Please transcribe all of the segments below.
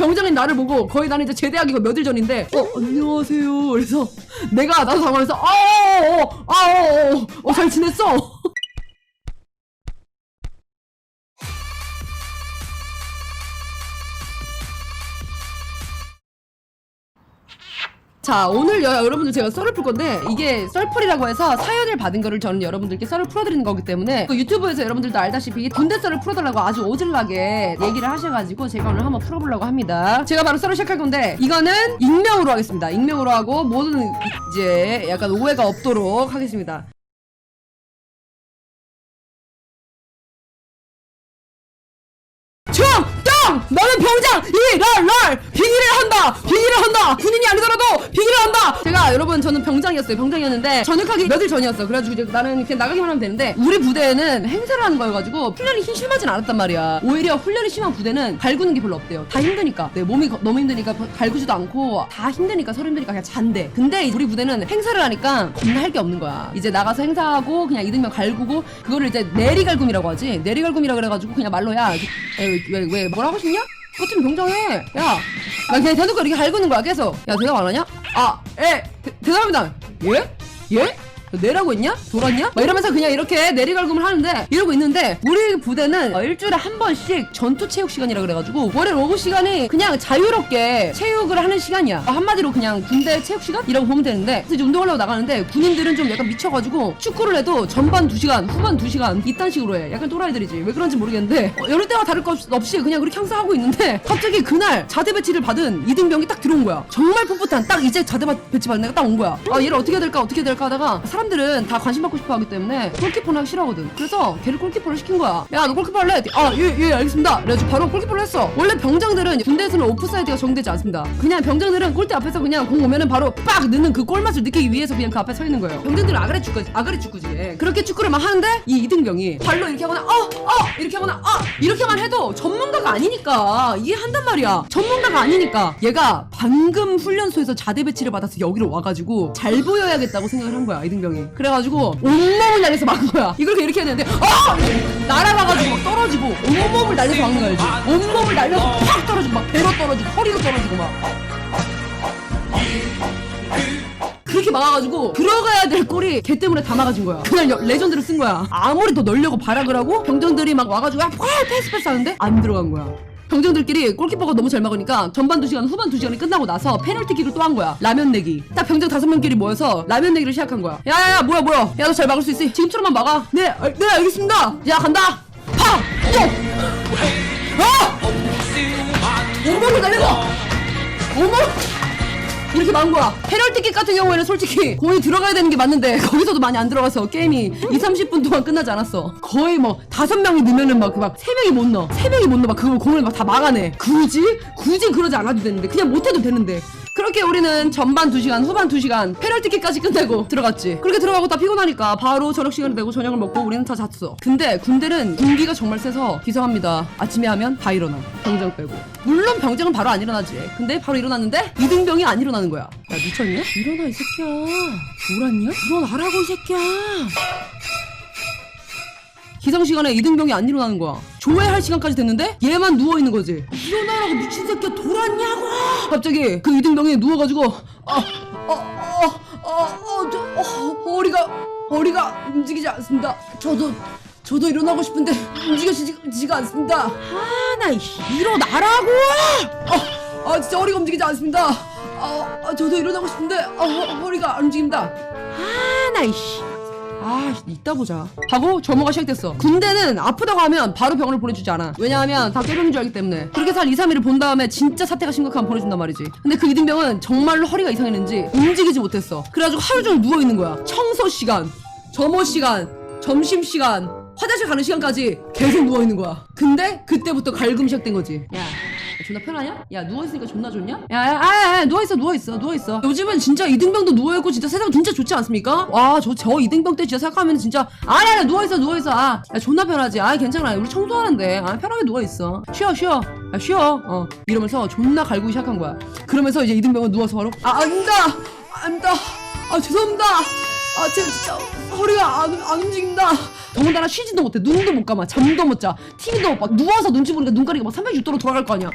병장인 나를 보고 거의 나는 이제 제대하기가 몇 일 전인데 안녕하세요. 그래서 내가 나도 당황해서 잘 지냈어? 자, 오늘 여러분들 제가 썰을 풀 건데 이게 썰풀이라고 해서 사연을 받은 거를 저는 여러분들께 썰을 풀어드리는 거기 때문에 또 유튜브에서 여러분들도 알다시피 군대 썰을 풀어달라고 아주 오질나게 얘기를 하셔가지고 제가 오늘 한번 풀어보려고 합니다. 제가 바로 썰을 시작할 건데 이거는 익명으로 하겠습니다. 익명으로 하고 모든 이제 약간 오해가 없도록 하겠습니다. 너는 병장 빙의를 한다 군인이 아니더라도 빙의를 한다. 제가 여러분 저는 병장이었는데 전역하기 몇 일 전이었어. 그래가지고 이제 나는 그냥 나가기만 하면 되는데 우리 부대에는 행사를 하는 거여가지고 훈련이 심하진 않았단 말이야. 오히려 훈련이 심한 부대는 갈구는 게 별로 없대요. 다 힘드니까 내 몸이 너무 힘드니까 갈구지도 않고 다 힘드니까 서로 힘드니까 그냥 잔대. 근데 우리 부대는 행사를 하니까 겁나 할 게 없는 거야. 이제 나가서 행사하고 그냥 이등병 갈구고 그거를 이제 내리갈굼이라고 하지. 내리갈굼이라 그래가지고 그냥 말로 야 왜 뭐라고 싶냐? 같은 병장해. 야, 나 그냥 대놓고 이렇게 갈구는 거야 계속. 야 대답 안 하냐? 대답합니다. 예? 내라고 했냐? 돌았냐? 막 이러면서 그냥 이렇게 내리갈굼을 하는데 이러고 있는데 우리 부대는 일주일에 한 번씩 전투 체육 시간이라 그래가지고 월요일 오후 시간이 그냥 자유롭게 체육을 하는 시간이야. 한마디로 그냥 군대 체육 시간이라고 보면 되는데 이제 운동하려고 나가는데 군인들은 좀 약간 미쳐가지고 축구를 해도 전반 2시간 후반 2시간 이딴 식으로 해. 약간 또라이들이지. 왜 그런지 모르겠는데 이럴 때와 다를 것 없이 그냥 그렇게 항상 하고 있는데 갑자기 그날 자대 배치를 받은 이등병이 딱 들어온 거야. 정말 풋풋한 딱 이제 자대 배치 받은 애가 딱 온 거야. 얘를 어떻게 해야 될까 하다가 사람들은 다 관심 받고 싶어 하기 때문에 골키퍼는 하기 싫어하거든. 그래서 걔를 골키퍼를 시킨 거야. 야, 너 골키퍼 할래? 예, 알겠습니다. 그래가지고 바로 골키퍼를 했어. 원래 병장들은 군대에서는 오프사이드가 정되지 않습니다. 그냥 병장들은 골대 앞에서 그냥 공 오면은 바로 빡 넣는 그 골맛을 느끼기 위해서 그냥 그 앞에 서 있는 거예요. 병장들은 아가리 축구지. 그렇게 축구를 막 하는데 이 이등병이 발로 이렇게 하거나 이렇게 하거나 이렇게만 해도 전문가가 아니니까 이게 한단 말이야. 전문가가 아니니까 얘가 방금 훈련소에서 자대 배치를 받아서 여기로 와가지고 잘 보여야겠다고 생각을 한 거야 이등병이. 그래가지고 온몸을 날려서 막은 거야. 이걸 이렇게 해야 되는데 날아가가지고 막 떨어지고 온몸을 날려서 막는 거 알지? 온몸을 날려서 팍 떨어지고 막 배로 떨어지고 허리로 떨어지고 막 그렇게 막아가지고 들어가야 될 골이 걔 때문에 다 막아진 거야. 그날 레전드를 쓴 거야. 아무리 더 넣으려고 발악을 하고 병장들이 막 와가지고 패스 하는데 안 들어간 거야. 병장들끼리 골키퍼가 너무 잘 막으니까 전반 2시간 후반 2시간이 끝나고 나서 페널티킥을 또 한 거야. 라면 내기. 딱 병장 5명끼리 모여서 라면 내기를 시작한 거야. 야야야 뭐야 야 너 잘 막을 수 있지? 지금처럼만 막아. 네 알겠습니다. 야 간다. 팡! 온몸을 날려서 온몸 이렇게 막은 거야. 페널티킥 같은 경우에는 솔직히 거의 들어가야 되는 게 맞는데 거기서도 많이 안 들어가서 게임이 2-30분 동안 끝나지 않았어. 거의 뭐 5명이 넣으면은 막 3명이 못 넣어. 3명이 못 넣어. 막 그걸 공을 막 다 막아내. 굳이 그러지 않아도 되는데 그냥 못해도 되는데 그렇게 우리는 전반 2시간 후반 2시간 페널티킥까지 끝내고 들어갔지. 그렇게 들어가고 다 피곤하니까 바로 저녁 시간이 되고 저녁을 먹고 우리는 다 잤어. 근데 군대는 군기가 정말 세서 기상합니다. 아침에 하면 다 일어나. 병장 빼고. 물론 병장은 바로 안 일어나지. 근데 바로 일어났는데 이등병이 안 일어나는 거야. 야 미쳤냐? 일어나 이 새끼야. 돌았냐? 일어나라고 이 새끼야. 기상시간에 이등병이 안 일어나는 거야. 조회할 시간까지 됐는데 얘만 누워있는 거지. 일어나라고 미친 새끼야. 돌았냐고. 갑자기 그 이등병이 누워가지고 허리가 움직이지 않습니다. 저도 일어나고 싶은데 움직여지지가 않습니다. 나 일어나라고. 진짜 허리가 움직이지 않습니다. 저도 일어나고 싶은데 허리가 안 움직입니다. 이따 보자 하고 점호가 시작됐어. 군대는 아프다고 하면 바로 병원을 보내주지 않아. 왜냐하면 다 꾀병인 줄 알기 때문에. 그렇게 해서 한 2-3일을 본 다음에 진짜 사태가 심각하면 보내준단 말이지. 근데 그 이등병은 정말로 허리가 이상했는지 움직이지 못했어. 그래가지고 하루 종일 누워있는 거야. 청소 시간, 점호 시간, 점심 시간, 화장실 가는 시간까지 계속 누워있는 거야. 근데 그때부터 갈굼 시작된 거지. 야 존나 편하냐? 야 누워있으니까 존나 좋냐? 야 누워있어. 요즘은 진짜 이등병도 누워있고 진짜 세상 진짜 좋지 않습니까? 와 저 이등병 때 진짜 생각하면 진짜 아니야 누워있어. 야 존나 편하지. 괜찮아 우리 청소하는데 편하게 누워있어. 쉬어 이러면서 존나 갈구기 시작한 거야. 그러면서 이제 이등병은 누워서 바로 아닙니다. 죄송합니다. 진짜 허리가 안 움직인다. 더군다나 쉬지도 못해. 눈도 못 감아. 잠도 못 자. TV도 못 봐. 누워서 눈치 보니까 눈가리가 막 360도로 돌아갈 거 아니야.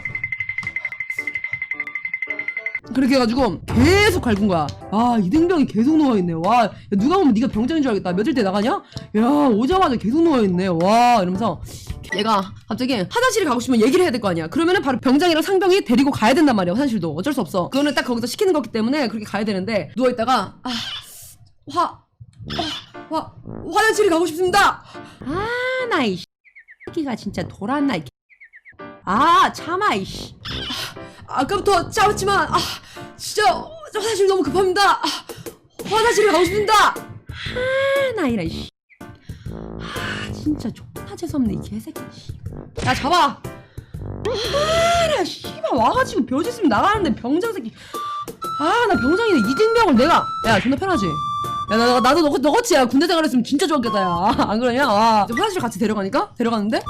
그렇게 해가지고 계속 갈군 거야. 아 이등병이 계속 누워있네. 와 야, 누가 보면 네가 병장인 줄 알겠다. 며칠 때 나가냐? 야 오자마자 계속 누워있네. 와 이러면서 얘가 갑자기 화장실에 가고 싶으면 얘기를 해야 될 거 아니야. 그러면은 바로 병장이랑 상병이 데리고 가야 된단 말이야. 화장실도 어쩔 수 없어. 그거는 딱 거기서 시키는 거기 때문에 그렇게 가야 되는데 누워있다가 화장실에 가고 싶습니다. 나 이 새끼가 진짜 돌았나. 참아 이씨. 아까부터 참았지만 진짜 화장실 너무 급합니다. 화장실에 가고 싶습니다. 나 이라 이씨. 진짜 존나 재수없네 이 개새끼. 야 잡아. 나 씨발 와가지고 벼지 있으면 나가는데 병장 새끼. 나 병장인데 이등병을 내가. 야 존나 편하지. 야 나도 너같이 야 군대 생활했으면 진짜 좋았겠다. 야 안 그러냐? 이제 화장실 같이 데려가는데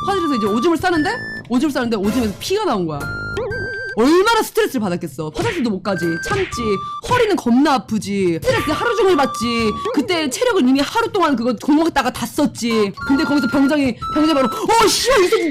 화장실에서 이제 오줌을 싸는데 오줌에서 피가 나온 거야. 얼마나 스트레스를 받았겠어. 화장실도 못 가지, 참지, 허리는 겁나 아프지, 스트레스 하루 종일 받지. 그때 체력을 이미 하루 동안 그거 공먹다가 다 썼지. 근데 거기서 병장이 바로 씨발 이 새끼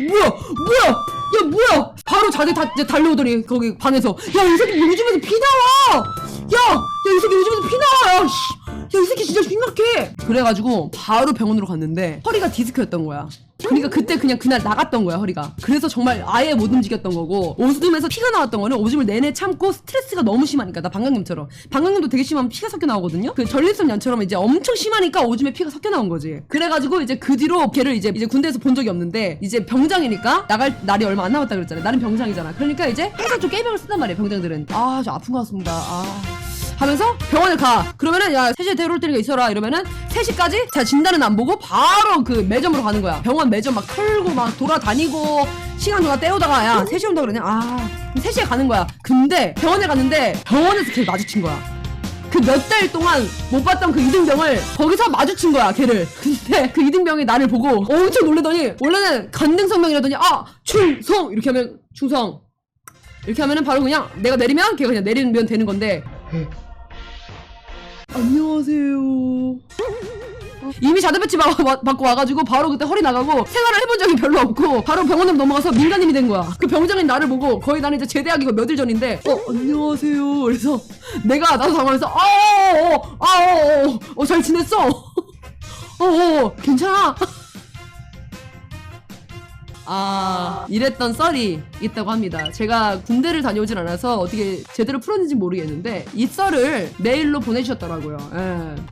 뭐야 바로 자기 이제 달려오더니 거기 방에서 야 이 새끼 요즘에서 피 나와. 야 이 새끼 요즘에서 피 나와. 야 이 새끼 진짜 심각해. 그래가지고 바로 병원으로 갔는데 허리가 디스크였던 거야. 그러니까 그때 그날 나갔던 거야 허리가. 그래서 정말 아예 못 움직였던 거고, 오줌에서 피가 나왔던 거는 오줌을 내내 참고 스트레스가 너무 심하니까. 나 방광염처럼. 방광염도 되게 심하면 피가 섞여 나오거든요. 그 전립선 염처럼 이제 엄청 심하니까 오줌에 피가 섞여 나온 거지. 그래가지고 이제 그 뒤로 걔를 이제 군대에서 본 적이 없는데, 이제 병장이니까 나갈 날이 얼마 안 남았다 그랬잖아. 나는 병장이잖아. 그러니까 이제 항상 좀 깨병을 쓴단 말이야 병장들은. 저 아픈 것 같습니다. 하면서 병원을 가. 그러면은 야 3시에 데려올 테니까 있어라 이러면은 3시까지 자 진단은 안 보고 바로 그 매점으로 가는 거야. 병원 매점 막 털고 막 돌아다니고 시간 누가 때우다가 야 3시에 온다 그러냐. 그럼 3시에 가는 거야. 근데 병원에 갔는데 병원에서 걔를 마주친 거야. 그 몇 달 동안 못 봤던 그 이등병을 거기서 마주친 거야 걔를. 근데 그 이등병이 나를 보고 엄청 놀라더니, 원래는 간등성명이라더니 충성 이렇게 하면 충성 이렇게 하면은 바로 그냥 내가 내리면 걔가 그냥 내리면 되는 건데, 안녕하세요. 이미 자대 배치 받고 와가지고 바로 그때 허리 나가고 생활을 해본 적이 별로 없고 바로 병원으로 넘어가서 민간인이 된 거야. 그 병장인 나를 보고, 거의 나는 이제 제대하기가 몇 일 전인데 안녕하세요. 그래서 나도 당황해서 잘 지냈어? 괜찮아? 이랬던 썰이 있다고 합니다. 제가 군대를 다녀오진 않아서 어떻게 제대로 풀었는지 모르겠는데 이 썰을 메일로 보내주셨더라고요.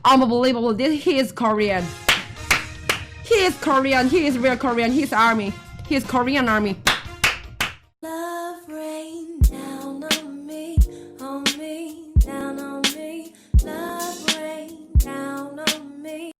Unbelievable. He is Korean. He is Korean. He is real Korean. He is army. He is Korean army.